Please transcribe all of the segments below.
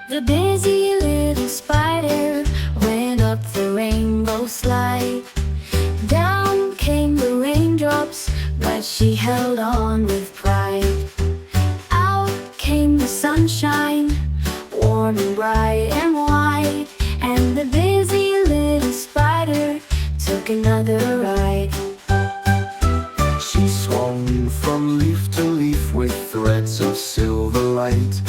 The busy little spider went up the rainbow slide. Down came the raindrops, but she held on with pride. Out came the sunshine, warm and bright and wide. And the busy little spider took another ride. She swung from leaf to leaf with threads of silver light,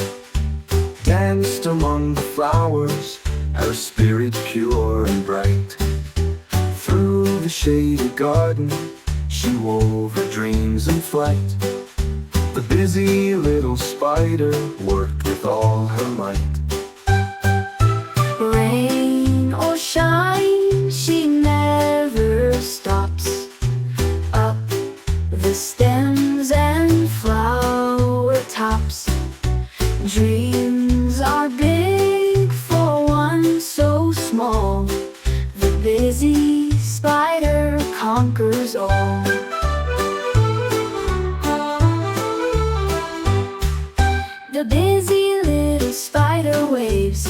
danced among the flowers, her spirit pure and bright. Through the shady garden, she wove her dreams in flight. The busy little spider worked with all her might. Rain or shine, she never stops. Up the stems and flower tops. Dreams are big for one so small. The busy spider conquers all. The busy little spider waves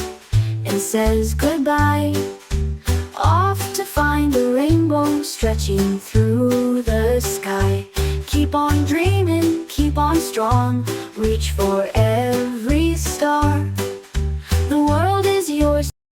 and says goodbye, off to find the rainbow stretching through the sky. Keep on dreaming, keep on strong,